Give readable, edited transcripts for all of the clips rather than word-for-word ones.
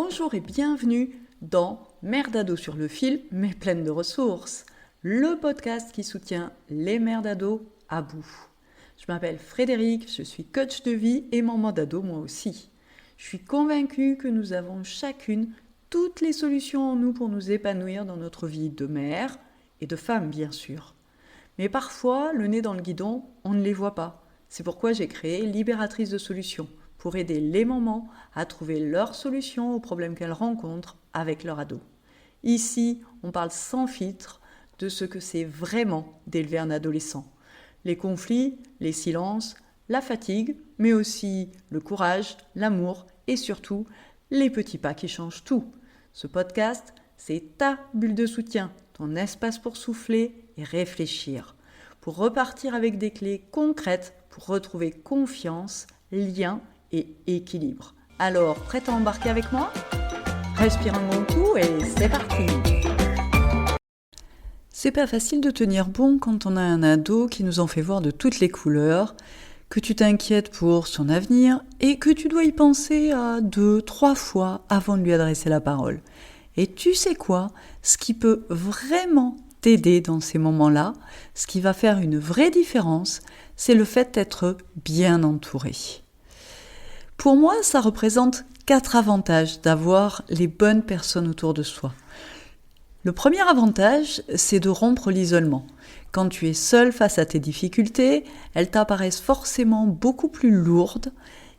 Bonjour et bienvenue dans Mère d'ado sur le fil, mais pleine de ressources, le podcast qui soutient les mères d'ado à bout. Je m'appelle Frédéric, je suis coach de vie et maman d'ado moi aussi. Je suis convaincue que nous avons chacune toutes les solutions en nous pour nous épanouir dans notre vie de mère et de femme bien sûr. Mais parfois, le nez dans le guidon, on ne les voit pas. C'est pourquoi j'ai créé Libératrice de solutions, pour aider les mamans à trouver leurs solutions aux problèmes qu'elles rencontrent avec leur ado. Ici, on parle sans filtre de ce que c'est vraiment d'élever un adolescent. Les conflits, les silences, la fatigue, mais aussi le courage, l'amour et surtout les petits pas qui changent tout. Ce podcast, c'est ta bulle de soutien, ton espace pour souffler et réfléchir, pour repartir avec des clés concrètes pour retrouver confiance, lien et équilibre. Alors, prête à embarquer avec moi ? Respire un bon coup et c'est parti ! C'est pas facile de tenir bon quand on a un ado qui nous en fait voir de toutes les couleurs, que tu t'inquiètes pour son avenir et que tu dois y penser à 2-3 fois avant de lui adresser la parole. Et tu sais quoi ? Ce qui peut vraiment t'aider dans ces moments-là, ce qui va faire une vraie différence, c'est le fait d'être bien entouré. Pour moi, ça représente 4 avantages d'avoir les bonnes personnes autour de soi. Le premier avantage, c'est de rompre l'isolement. Quand tu es seul face à tes difficultés, elles t'apparaissent forcément beaucoup plus lourdes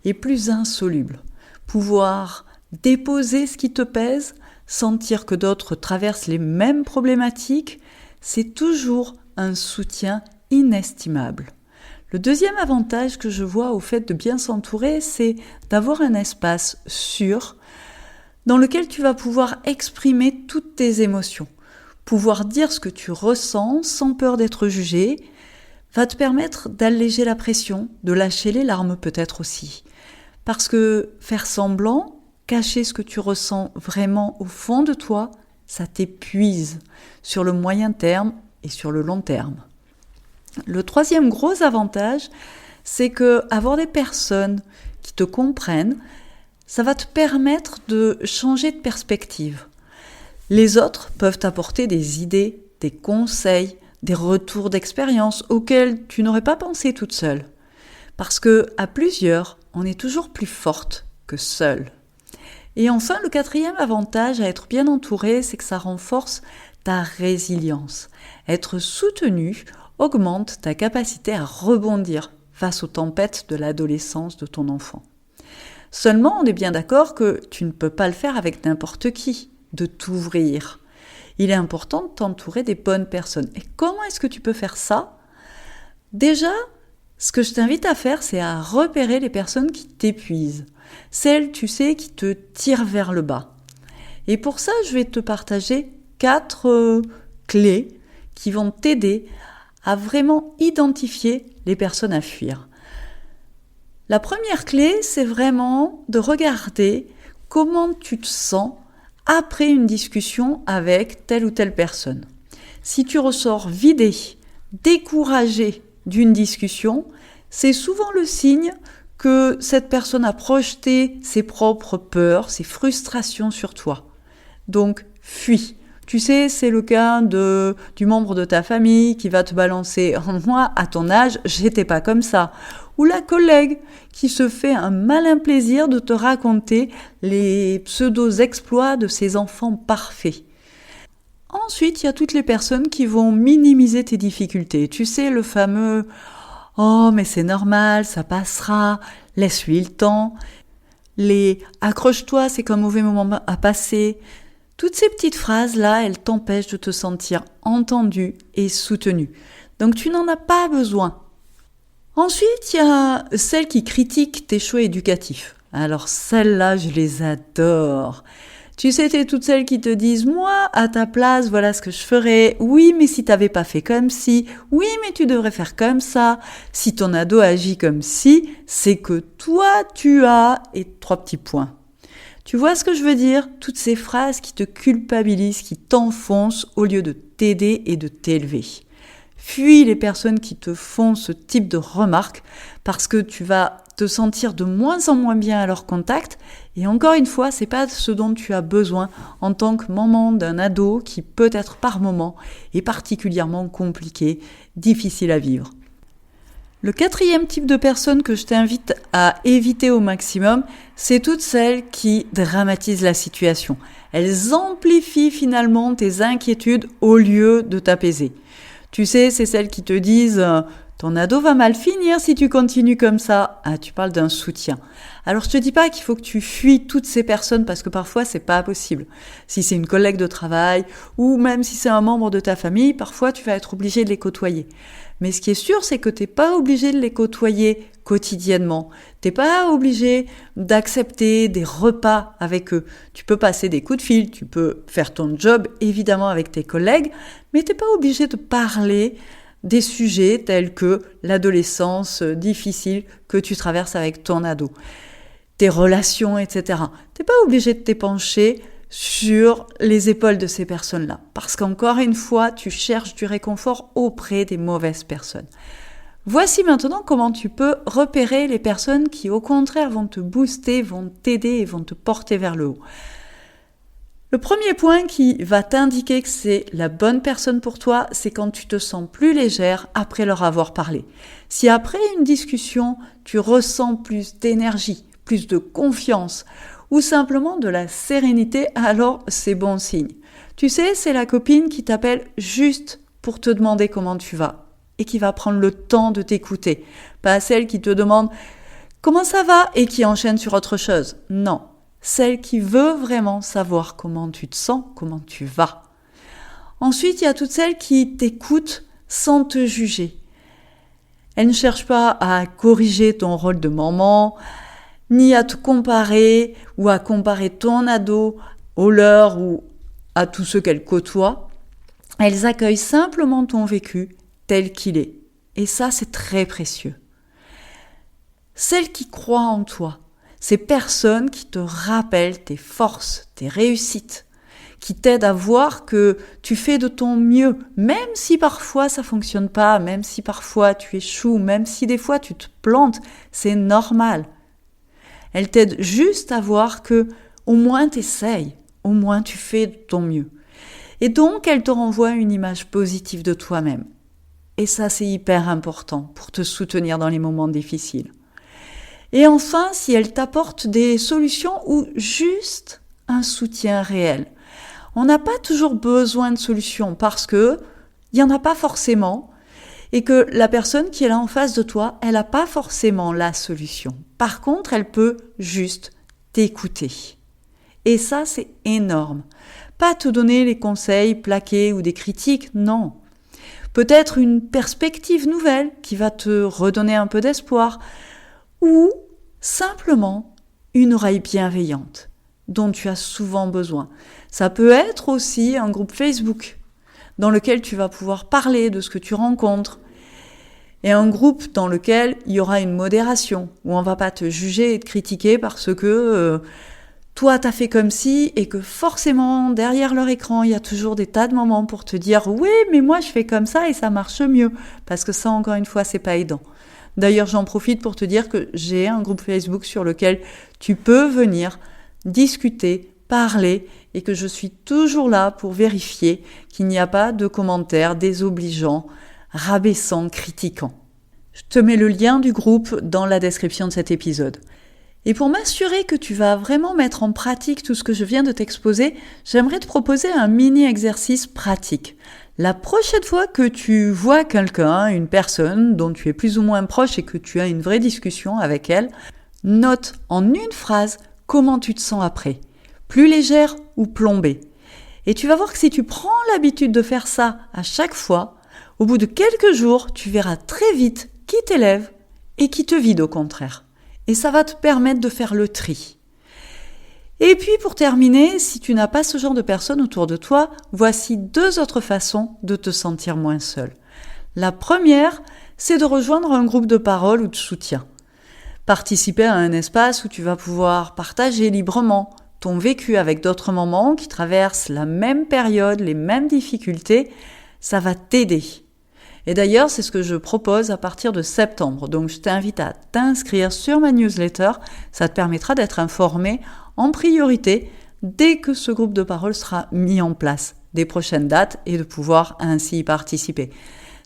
et plus insolubles. Pouvoir déposer ce qui te pèse, sentir que d'autres traversent les mêmes problématiques, c'est toujours un soutien inestimable. Le deuxième avantage que je vois au fait de bien s'entourer, c'est d'avoir un espace sûr dans lequel tu vas pouvoir exprimer toutes tes émotions. Pouvoir dire ce que tu ressens sans peur d'être jugé va te permettre d'alléger la pression, de lâcher les larmes peut-être aussi. Parce que faire semblant, cacher ce que tu ressens vraiment au fond de toi, ça t'épuise sur le moyen terme et sur le long terme. Le troisième gros avantage, c'est que avoir des personnes qui te comprennent, ça va te permettre de changer de perspective. Les autres peuvent t'apporter des idées, des conseils, des retours d'expérience auxquels tu n'aurais pas pensé toute seule. Parce que à plusieurs, on est toujours plus forte que seule. Et enfin, le quatrième avantage à être bien entouré, c'est que ça renforce ta résilience. Être soutenu augmente ta capacité à rebondir face aux tempêtes de l'adolescence de ton enfant. Seulement, on est bien d'accord que tu ne peux pas le faire avec n'importe qui, de t'ouvrir. Il est important de t'entourer des bonnes personnes. Et comment est-ce que tu peux faire ça ? Déjà, ce que je t'invite à faire, c'est à repérer les personnes qui t'épuisent. Celles, tu sais, qui te tirent vers le bas. Et pour ça, je vais te partager 4 clés qui vont t'aider à vraiment identifier les personnes à fuir. La première clé, c'est vraiment de regarder comment tu te sens après une discussion avec telle ou telle personne. Si tu ressors vidé, découragé d'une discussion, c'est souvent le signe que cette personne a projeté ses propres peurs, ses frustrations sur toi. Donc, fuis. Tu sais, c'est le cas du membre de ta famille qui va te balancer « Moi, à ton âge, j'étais pas comme ça ». Ou la collègue qui se fait un malin plaisir de te raconter les pseudo-exploits de ses enfants parfaits. Ensuite, il y a toutes les personnes qui vont minimiser tes difficultés. Tu sais, le fameux « Oh, mais c'est normal, ça passera, laisse-lui le temps ». Les « accroche-toi, c'est qu'un mauvais moment à passer ». Toutes ces petites phrases-là, elles t'empêchent de te sentir entendu et soutenu. Donc tu n'en as pas besoin. Ensuite, il y a celles qui critiquent tes choix éducatifs. Alors celles-là, je les adore. Tu sais, t'es toutes celles qui te disent « Moi, à ta place, voilà ce que je ferais. Oui, mais si t'avais pas fait comme ci. Oui, mais tu devrais faire comme ça. Si ton ado agit comme ci, c'est que toi, tu as... » et 3 petits points. Tu vois ce que je veux dire ? Toutes ces phrases qui te culpabilisent, qui t'enfoncent au lieu de t'aider et de t'élever. Fuis les personnes qui te font ce type de remarques parce que tu vas te sentir de moins en moins bien à leur contact. Et encore une fois, c'est pas ce dont tu as besoin en tant que maman d'un ado qui peut être par moments est particulièrement compliqué, difficile à vivre. Le 4e type de personnes que je t'invite à éviter au maximum, c'est toutes celles qui dramatisent la situation. Elles amplifient finalement tes inquiétudes au lieu de t'apaiser. Tu sais, c'est celles qui te disent « ton ado va mal finir si tu continues comme ça ». Ah, tu parles d'un soutien. Alors je te dis pas qu'il faut que tu fuis toutes ces personnes parce que parfois c'est pas possible. Si c'est une collègue de travail ou même si c'est un membre de ta famille, parfois tu vas être obligé de les côtoyer. Mais ce qui est sûr, c'est que t'es pas obligé de les côtoyer quotidiennement. T'es pas obligé d'accepter des repas avec eux. Tu peux passer des coups de fil, tu peux faire ton job évidemment avec tes collègues, mais t'es pas obligé de parler des sujets tels que l'adolescence difficile que tu traverses avec ton ado, tes relations, etc. T'es pas obligé de t'épancher sur les épaules de ces personnes-là. Parce qu'encore une fois, tu cherches du réconfort auprès des mauvaises personnes. Voici maintenant comment tu peux repérer les personnes qui, au contraire, vont te booster, vont t'aider et vont te porter vers le haut. Le premier point qui va t'indiquer que c'est la bonne personne pour toi, c'est quand tu te sens plus légère après leur avoir parlé. Si après une discussion, tu ressens plus d'énergie, plus de confiance, ou simplement de la sérénité, alors c'est bon signe. Tu sais, c'est la copine qui t'appelle juste pour te demander comment tu vas et qui va prendre le temps de t'écouter. Pas celle qui te demande comment ça va et qui enchaîne sur autre chose. Non, celle qui veut vraiment savoir comment tu te sens, comment tu vas. Ensuite, il y a toutes celles qui t'écoutent sans te juger. Elles ne cherchent pas à corriger ton rôle de maman, ni à te comparer ou à comparer ton ado au leur ou à tous ceux qu'elles côtoient. Elles accueillent simplement ton vécu tel qu'il est. Et ça, c'est très précieux. Celles qui croient en toi, ces personnes qui te rappellent tes forces, tes réussites, qui t'aident à voir que tu fais de ton mieux, même si parfois ça fonctionne pas, même si parfois tu échoues, même si des fois tu te plantes, c'est normal. Elle t'aide juste à voir que au moins t'essayes, au moins tu fais de ton mieux. Et donc, elle te renvoie une image positive de toi-même. Et ça, c'est hyper important pour te soutenir dans les moments difficiles. Et enfin, si elle t'apporte des solutions ou juste un soutien réel. On n'a pas toujours besoin de solutions parce que il n'y en a pas forcément. Et que la personne qui est là en face de toi, elle n'a pas forcément la solution. Par contre, elle peut juste t'écouter. Et ça, c'est énorme. Pas te donner les conseils plaqués ou des critiques, non. Peut-être une perspective nouvelle qui va te redonner un peu d'espoir. Ou simplement une oreille bienveillante dont tu as souvent besoin. Ça peut être aussi un groupe Facebook dans lequel tu vas pouvoir parler de ce que tu rencontres, et un groupe dans lequel il y aura une modération, où on va pas te juger et te critiquer parce que toi t'as fait comme si, et que forcément derrière leur écran il y a toujours des tas de moments pour te dire oui mais moi je fais comme ça et ça marche mieux, parce que ça encore une fois c'est pas aidant. D'ailleurs j'en profite pour te dire que j'ai un groupe Facebook sur lequel tu peux venir discuter, parler, et que je suis toujours là pour vérifier qu'il n'y a pas de commentaires désobligeants, rabaissants, critiquants. Je te mets le lien du groupe dans la description de cet épisode. Et pour m'assurer que tu vas vraiment mettre en pratique tout ce que je viens de t'exposer, j'aimerais te proposer un mini-exercice pratique. La prochaine fois que tu vois quelqu'un, une personne dont tu es plus ou moins proche et que tu as une vraie discussion avec elle, note en une phrase comment tu te sens après. Plus légère ou plombée. Et tu vas voir que si tu prends l'habitude de faire ça à chaque fois, au bout de quelques jours, tu verras très vite qui t'élève et qui te vide au contraire. Et ça va te permettre de faire le tri. Et puis pour terminer, si tu n'as pas ce genre de personnes autour de toi, voici 2 autres façons de te sentir moins seul. La première, c'est de rejoindre un groupe de parole ou de soutien. Participer à un espace où tu vas pouvoir partager librement ton vécu avec d'autres mamans qui traversent la même période, les mêmes difficultés, ça va t'aider. Et d'ailleurs, c'est ce que je propose à partir de septembre. Donc, je t'invite à t'inscrire sur ma newsletter. Ça te permettra d'être informé en priorité dès que ce groupe de parole sera mis en place, des prochaines dates, et de pouvoir ainsi y participer.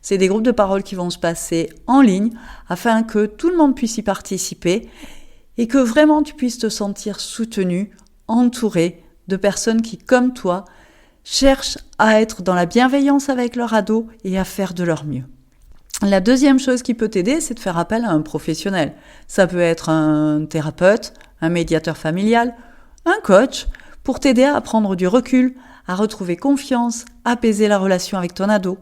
C'est des groupes de parole qui vont se passer en ligne afin que tout le monde puisse y participer et que vraiment tu puisses te sentir soutenu, entouré de personnes qui, comme toi, cherchent à être dans la bienveillance avec leur ado et à faire de leur mieux. La deuxième chose qui peut t'aider, c'est de faire appel à un professionnel. Ça peut être un thérapeute, un médiateur familial, un coach, pour t'aider à prendre du recul, à retrouver confiance, apaiser la relation avec ton ado.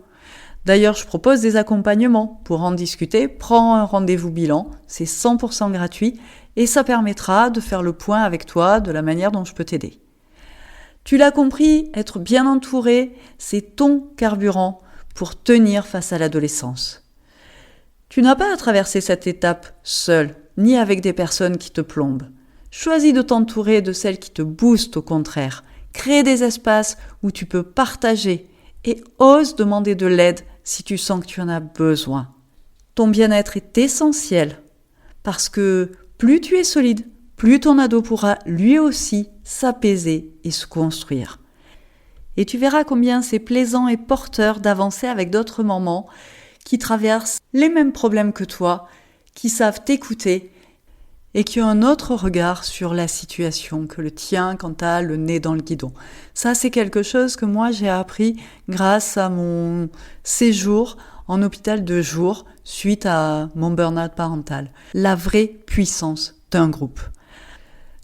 D'ailleurs, je propose des accompagnements. Pour en discuter, prends un rendez-vous bilan, c'est 100% gratuit et ça permettra de faire le point avec toi de la manière dont je peux t'aider. Tu l'as compris, être bien entouré, c'est ton carburant pour tenir face à l'adolescence. Tu n'as pas à traverser cette étape seul, ni avec des personnes qui te plombent. Choisis de t'entourer de celles qui te boostent au contraire. Crée des espaces où tu peux partager et ose demander de l'aide si tu sens que tu en as besoin. Ton bien-être est essentiel parce que plus tu es solide, plus ton ado pourra lui aussi s'apaiser et se construire. Et tu verras combien c'est plaisant et porteur d'avancer avec d'autres mamans qui traversent les mêmes problèmes que toi, qui savent t'écouter et qui ont un autre regard sur la situation que le tien quand tu as le nez dans le guidon. Ça, c'est quelque chose que moi j'ai appris grâce à mon séjour en hôpital de jour suite à mon burn-out parental. La vraie puissance d'un groupe.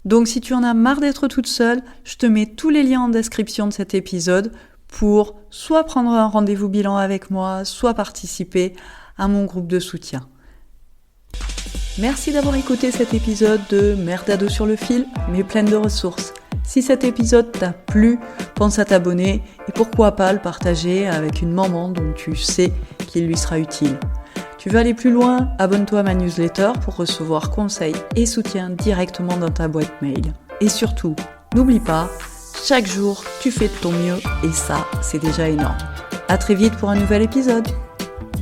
Donc si tu en as marre d'être toute seule, je te mets tous les liens en description de cet épisode pour soit prendre un rendez-vous bilan avec moi, soit participer à mon groupe de soutien. Merci d'avoir écouté cet épisode de Mère d'ado sur le fil, mais pleine de ressources. Si cet épisode t'a plu, pense à t'abonner et pourquoi pas le partager avec une maman dont tu sais qu'il lui sera utile. Tu veux aller plus loin? Abonne-toi à ma newsletter pour recevoir conseils et soutien directement dans ta boîte mail. Et surtout, n'oublie pas, chaque jour, tu fais de ton mieux et ça, c'est déjà énorme. À très vite pour un nouvel épisode.